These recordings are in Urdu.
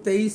23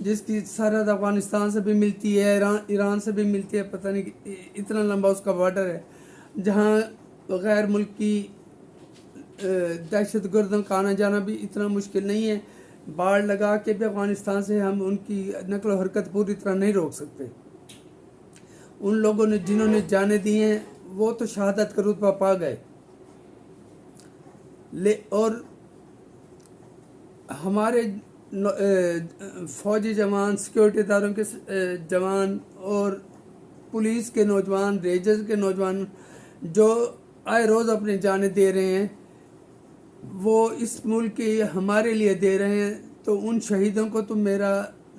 جس کی سرحد افغانستان سے بھی ملتی ہے، ایران سے بھی ملتی ہے، پتہ نہیں اتنا لمبا اس کا بارڈر ہے، جہاں غیر ملکی دہشت گردوں کا آنا جانا بھی اتنا مشکل نہیں ہے۔ باڑ لگا کے بھی افغانستان سے ہم ان کی نقل و حرکت پوری طرح نہیں روک سکتے۔ ان لوگوں نے جنہوں نے جانیں دی ہیں وہ تو شہادت کا رتبہ پا گئے، اور ہمارے فوجی جوان، سیکورٹی اداروں کے جوان اور پولیس کے نوجوان، رینجرز کے نوجوان جو آئے روز اپنی جانیں دے رہے ہیں، وہ اس ملک کے ہمارے لیے دے رہے ہیں، تو ان شہیدوں کو تو میرا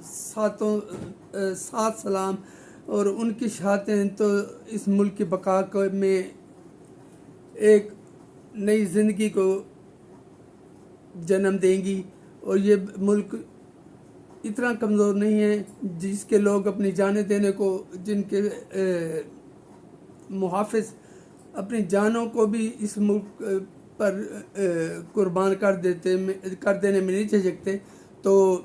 سات سلام، اور ان کی شہادتیں تو اس ملک کی بقا میں ایک نئی زندگی کو جنم دیں گی۔ اور یہ ملک اتنا کمزور نہیں ہے جس کے لوگ اپنی جانیں دینے کو، جن کے محافظ اپنی جانوں کو بھی اس ملک پر قربان کر دینے میں نہیں جھجکتے، تو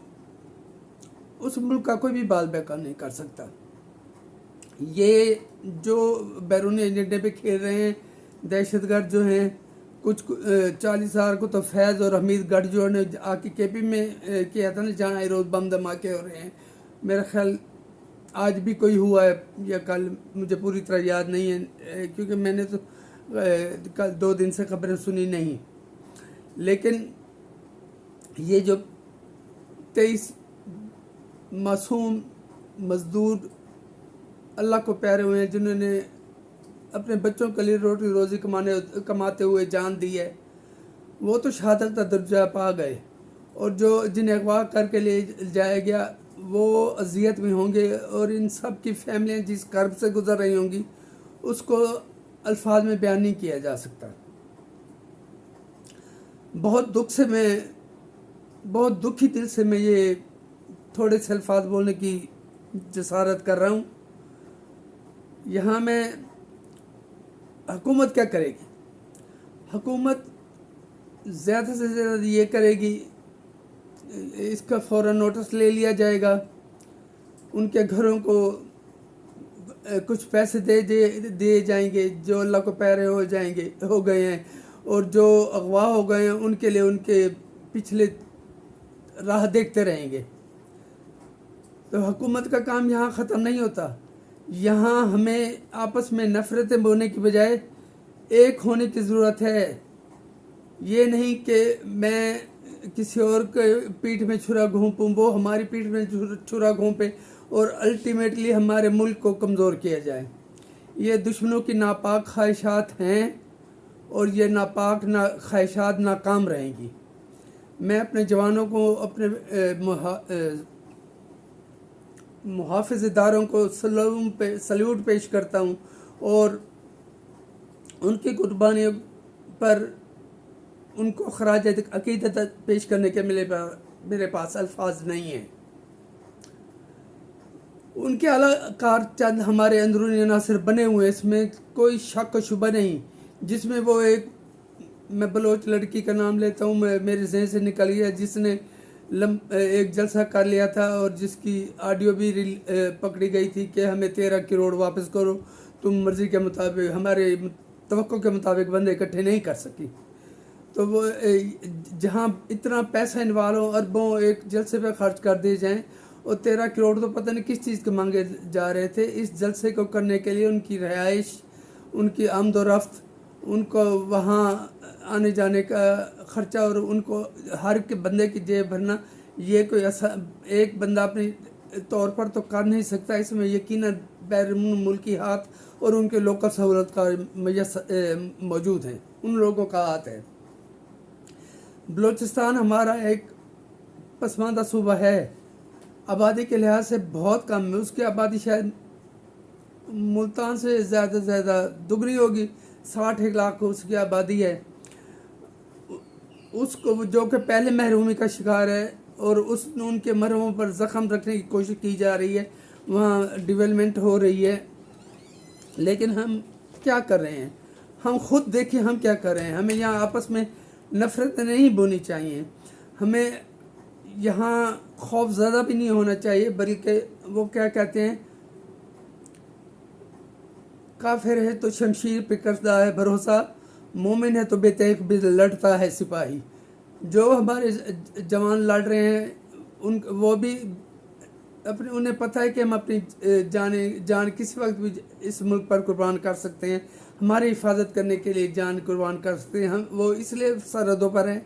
اس ملک کا کوئی بھی بال بیکار نہیں کر سکتا۔ یہ جو بیرونی ایجنڈے پہ کھیل رہے ہیں دہشت گرد جو ہیں، کچھ 40,000 کو تو فیض اور حمید گڑھ جو نے آ کے کے پی میں کیا تھا نا، جہاں روز بم دھماکے ہو رہے ہیں، میرا خیال آج بھی کوئی ہوا ہے یا کل، مجھے پوری طرح یاد نہیں ہے کیونکہ میں نے تو کل 2 دن سے خبریں سنی نہیں، لیکن یہ جو 23 معصوم مزدور اللہ کو پیارے ہوئے ہیں، جنہوں نے اپنے بچوں کے لیے روٹی روزی کماتے ہوئے جان دی ہے، وہ تو شہادت کا درجہ پا گئے، اور جو جنہیں اغوا کر کے لے جایا گیا وہ اذیت میں ہوں گے، اور ان سب کی فیملیاں جس کرب سے گزر رہی ہوں گی اس کو الفاظ میں بیان نہیں کیا جا سکتا۔ بہت دکھی دل سے میں یہ تھوڑے سے الفاظ بولنے کی جسارت کر رہا ہوں۔ یہاں میں حکومت کیا کرے گی؟ حکومت زیادہ سے زیادہ یہ کرے گی، اس کا فوراً نوٹس لے لیا جائے گا، ان کے گھروں کو کچھ پیسے دے جائیں گے جو اللہ کو پیارے ہو گئے ہیں، اور جو اغوا ہو گئے ہیں ان کے لیے ان کے پچھلے راہ دیکھتے رہیں گے۔ تو حکومت کا کام یہاں ختم نہیں ہوتا، یہاں ہمیں آپس میں نفرتیں بونے کی بجائے ایک ہونے کی ضرورت ہے۔ یہ نہیں کہ میں کسی اور کے پیٹھ میں چھرا گھونپوں، وہ ہماری پیٹھ میں چھرا گھونپے اور الٹیمیٹلی ہمارے ملک کو کمزور کیا جائے۔ یہ دشمنوں کی ناپاک خواہشات ہیں، اور یہ ناپاک خواہشات ناکام رہیں گی۔ میں اپنے جوانوں کو، اپنے محافظ اداروں کو سلیوٹ پیش کرتا ہوں، اور ان کی قربانیوں پر ان کو خراج عقیدت پیش کرنے کے میرے پاس الفاظ نہیں ہیں۔ ان کے اعلیٰ کار چند ہمارے اندرونی عناصر بنے ہوئے، اس میں کوئی شک و شبہ نہیں، جس میں وہ میں بلوچ لڑکی کا نام لیتا ہوں، میرے ذہن سے نکل گیا، جس نے ایک جلسہ کر لیا تھا اور جس کی آڈیو بھی پکڑی گئی تھی کہ ہمیں 13 کروڑ واپس کرو، تم مرضی کے مطابق، ہمارے توقع کے مطابق بندے اکٹھے نہیں کر سکی۔ تو وہ جہاں اتنا پیسہ انوالو، اربوں ایک جلسے پہ خرچ کر دیے جائیں، اور 13 کروڑ تو پتہ نہیں کس چیز کے مانگے جا رہے تھے۔ اس جلسے کو کرنے کے لیے ان کی رہائش، ان کی آمد و رفت، ان کو وہاں آنے جانے کا خرچہ، اور ان کو ہر کے بندے کی جیب بھرنا، یہ کوئی ایک بندہ اپنی طور پر تو کر نہیں سکتا۔ اس میں یقیناً بیرون ملکی ہاتھ اور ان کے لوکل سہولت کار موجود ہیں، ان لوگوں کا ہاتھ ہے۔ بلوچستان ہمارا ایک پسماندہ صوبہ ہے، آبادی کے لحاظ سے بہت کم ہے، اس کی آبادی شاید ملتان سے زیادہ دگنی ہوگی، 60 لاکھ اس کی آبادی ہے۔ اس کو جو کہ پہلے محرومی کا شکار ہے، اور ان کے مرہموں پر زخم رکھنے کی کوشش کی جا رہی ہے، وہاں ڈیولپمنٹ ہو رہی ہے، لیکن ہم کیا کر رہے ہیں؟ ہم خود دیکھیں ہم کیا کر رہے ہیں۔ ہمیں یہاں آپس میں نفرت نہیں بونی چاہیے، ہمیں یہاں خوف زدہ بھی نہیں ہونا چاہیے، بلکہ وہ کیا کہتے ہیں، کافر ہے تو شمشیر پہ کرتا ہے بھروسہ، مومن ہے تو بے تکبیر لڑتا ہے سپاہی۔ جو ہمارے جوان لڑ رہے ہیں وہ بھی انہیں پتہ ہے کہ ہم اپنی جان کسی وقت بھی اس ملک پر قربان کر سکتے ہیں، ہماری حفاظت کرنے کے لیے جان قربان کر سکتے ہیں۔ وہ اس لیے سرحدوں پر ہیں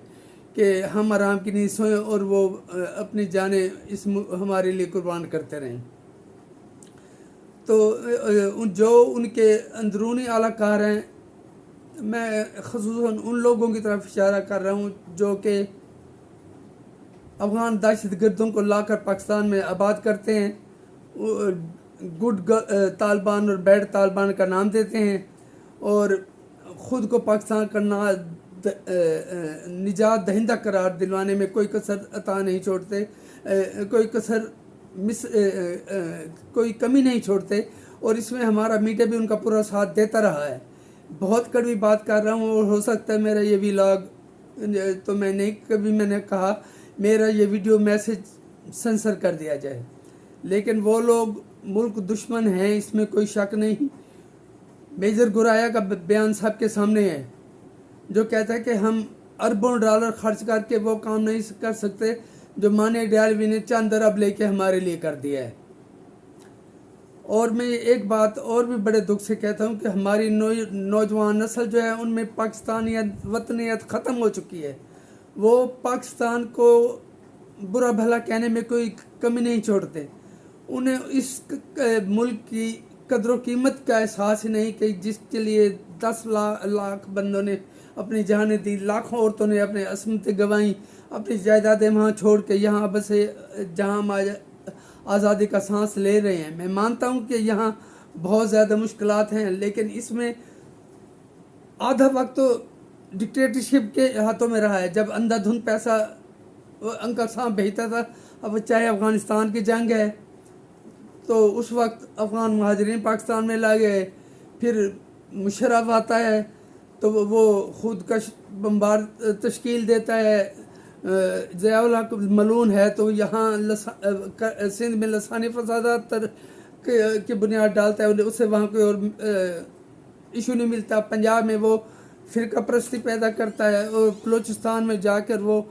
کہ ہم آرام کی نیند سوئیں اور وہ اپنی جانیں ہمارے لیے قربان کرتے رہیں۔ تو جو ان کے اندرونی اعلی کار ہیں، میں خصوصاً ان لوگوں کی طرف اشارہ کر رہا ہوں جو کہ افغان دہشت گردوں کو لا کر پاکستان میں آباد کرتے ہیں، گڈ طالبان اور بیڈ طالبان کا نام دیتے ہیں، اور خود کو پاکستان کا نجات دہندہ قرار دلوانے میں کوئی کسر عطا نہیں چھوڑتے، کوئی کمی نہیں چھوڑتے، اور اس میں ہمارا میڈیا بھی ان کا پورا ساتھ دیتا رہا ہے۔ بہت کڑوی بات کر رہا ہوں، اور ہو سکتا ہے میرا یہ ولاگ تو میں نے کہا میرا یہ ویڈیو میسج سنسر کر دیا جائے، لیکن وہ لوگ ملک دشمن ہیں، اس میں کوئی شک نہیں۔ میجر گورایا کا بیان سب کے سامنے ہے، جو کہتا ہے کہ ہم اربوں ڈالر خرچ کر کے وہ کام نہیں کر سکتے جو مانی ڈیالوی نے چند ارب لے کے ہمارے لیے کر دیا ہے۔ اور میں ایک بات اور بھی بڑے دکھ سے کہتا ہوں کہ ہماری نوجوان نسل جو ہے ان میں پاکستانیت وطنیت ختم ہو چکی ہے۔ وہ پاکستان کو برا بھلا کہنے میں کوئی کمی نہیں چھوڑتے، انہیں اس ملک کی قدر و قیمت کا احساس ہی نہیں کہ جس کے لیے 10 لاکھ بندوں نے اپنی جانیں دی، لاکھوں عورتوں نے اپنے عصمتیں گنوائیں، اپنی جائیدادیں وہاں چھوڑ کے یہاں بس جہاں ہم آزادی کا سانس لے رہے ہیں۔ میں مانتا ہوں کہ یہاں بہت زیادہ مشکلات ہیں، لیکن اس میں آدھا وقت تو ڈکٹیٹرشپ کے ہاتھوں میں رہا ہے۔ جب اندھا دھند پیسہ انکل صاحب بھیجتا تھا، اب چاہے افغانستان کی جنگ ہے تو اس وقت افغان مہاجرین پاکستان میں لا گئے، پھر مشرف آتا ہے تو وہ خودکش بمبار تشکیل دیتا ہے، ضیاء الحق ملون ہے تو یہاں سندھ میں لسانی فسادات کی بنیاد ڈالتا ہے، اسے وہاں کوئی اور ایشو نہیں ملتا۔ پنجاب میں وہ فرقہ پرستی پیدا کرتا ہے، اور بلوچستان میں جا کر وہ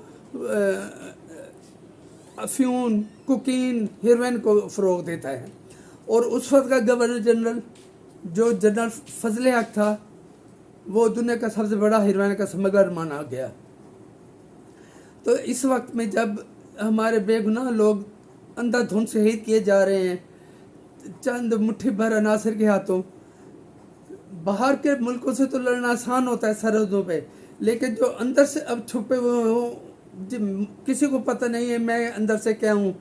افیون، کوکین، ہیروئن کو فروغ دیتا ہے۔ اور اس وقت کا گورنر جنرل جو جنرل فضل حق تھا، وہ دنیا کا سب سے بڑا ہیروئن کا سمگلر مانا گیا۔ تو اس وقت میں جب ہمارے بے گناہ لوگ اندھا دھند شہید کیے جا رہے ہیں چند مٹھی بھر عناصر کے ہاتھوں، باہر کے ملکوں سے تو لڑنا آسان ہوتا ہے سرحدوں پہ، لیکن جو اندر سے اب چھپے ہوئے ہوں، کسی کو پتہ نہیں ہے میں اندر سے کیا ہوں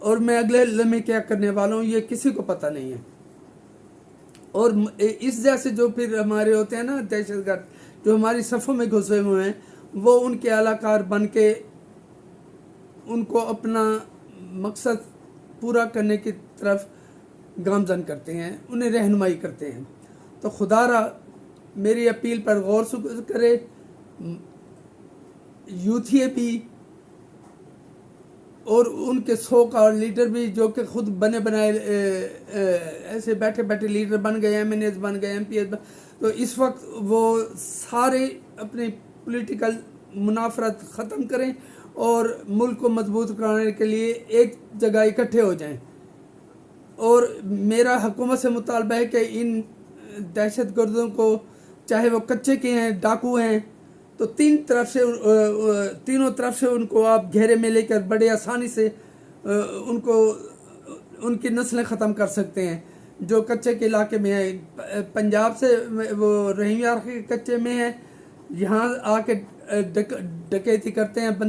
اور میں اگلے لمحے کیا کرنے والا ہوں، یہ کسی کو پتہ نہیں ہے۔ اور اس جیسے جو پھر ہمارے ہوتے ہیں نا دہشت گرد، جو ہماری صفوں میں گھسے ہوئے ہیں، وہ ان کے اعلی کار بن کے ان کو اپنا مقصد پورا کرنے کی طرف گامزن کرتے ہیں، انہیں رہنمائی کرتے ہیں۔ تو خدا را میری اپیل پر غور کرے، یوتھیے بھی اور ان کے سو کا لیڈر بھی جو کہ خود بنے بنائے ایسے بیٹھے بیٹھے لیڈر بن گئے، ایم این ایز بن گئے، ایم پی ایز تو اس وقت وہ سارے اپنی پولیٹیکل منافرت ختم کریں اور ملک کو مضبوط کرانے کے لیے ایک جگہ اکٹھے ہو جائیں۔ اور میرا حکومت سے مطالبہ ہے کہ ان دہشت گردوں کو، چاہے وہ کچے کے ہیں، ڈاکو ہیں، تو تینوں طرف سے ان کو آپ گھیرے میں لے کر بڑے آسانی سے ان کی نسلیں ختم کر سکتے ہیں۔ جو کچے کے علاقے میں ہیں، پنجاب سے وہ رحیم یار کے کچے میں ہیں، یہاں آ کے ڈکیتی کرتے ہیں۔